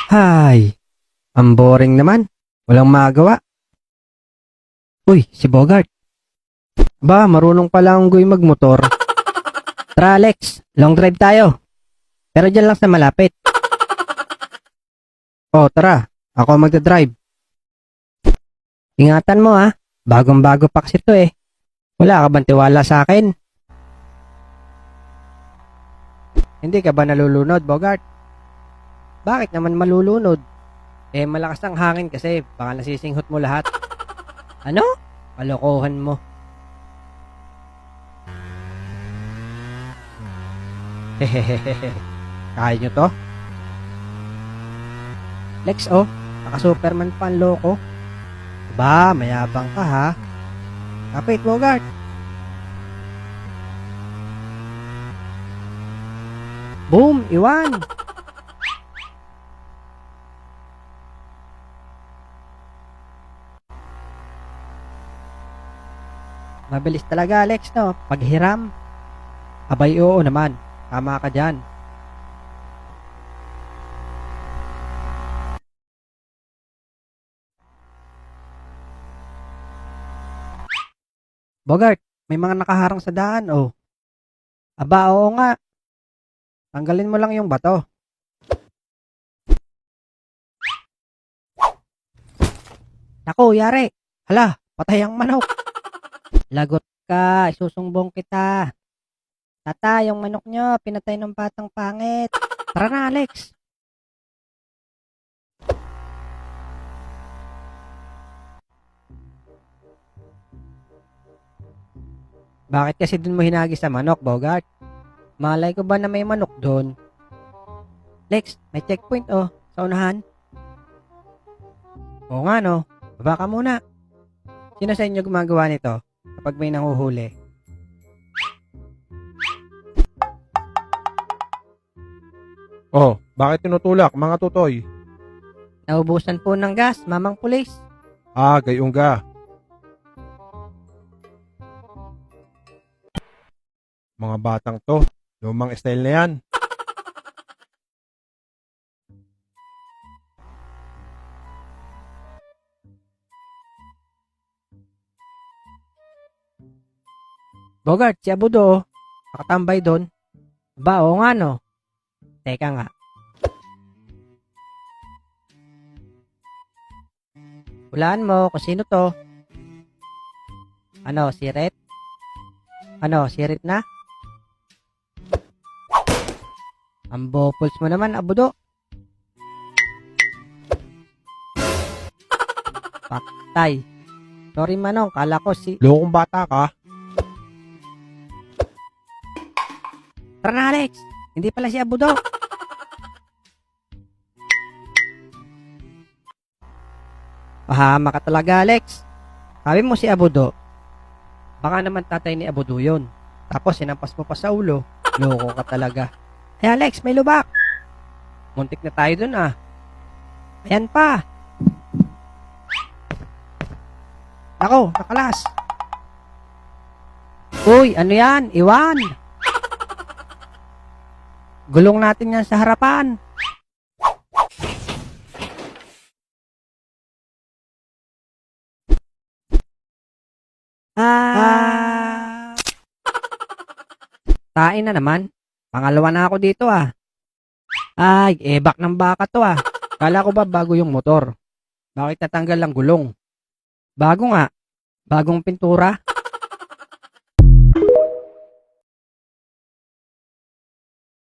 Hay, ang boring naman. Walang magawa. Uy, si Bogart. Ba, marunong pala ang guy magmotor. Tara Alex, long drive tayo. Pero dyan lang sa malapit. Oh, tara. Ako ang magdadrive. Ingatan mo ha. Bagong-bago pa kasi to eh. Wala ka bang tiwala sa akin? Hindi ka ba nalulunod, Bogart? Bakit naman malulunod? Eh, malakas ang hangin kasi baka nasisinghot mo lahat. Ano? Kalokohan mo. Hehehehe. Kaya nyo to? Lex, oh. Naka-Superman pa ang loko. Ba, mayabang ka ha. Kapit, Bogart. Boom! Iwan! Mabilis talaga, Alex, no? Paghiram. Abay, oo naman. Tama ka dyan. Bogart, may mga nakaharang sa daan, oh. Aba, oo nga. Tanggalin mo lang yung bato. Naku, yari. Hala, patay ang manok. Lagot ka, isusumbong kita. Tata, yung manok nyo, pinatay ng batang pangit. Tara na, Alex. Bakit kasi dun mo hinagi sa manok, Bogart? Malay ko ba na may manok doon? Lex, may checkpoint oh, sa unahan. Oo nga no, baba ka muna. Sino sa inyo gumagawa nito kapag may nanguhuli? Oh, bakit tinutulak mga tutoy? Naubusan po ng gas, mamang pulis. Ah, gayong ga. Mga batang to, lumang style na yan. Bogart, si Abudo oh. Nakatambay doon. Ba, oo nga no. Teka nga. Hulaan mo kung sino to. Ano, si Ret? Ano, si Ret na? Ang bopuls mo naman, Abudo. Paktay. Sorry manong, kala ko si... Lokong bata ka. Tara na, Alex. Hindi pala si Abudo. Pahama ka talaga, Alex. Sabi mo si Abudo. Baka naman tatay ni Abudo yun. Tapos sinampas mo pa sa ulo. Loko ka talaga. Ay, Alex, may lubak. Muntik na tayo dun ah. Ayan pa. Ako, nakalas. Uy, ano yan? Iwan. Gulong natin yan sa harapan. Tain na naman. Pangalawa na ako dito ah. Ay, ebak ng baka to ah. Kala ko ba bago yung motor? Bakit natanggal ang gulong? Bago nga. Bagong pintura.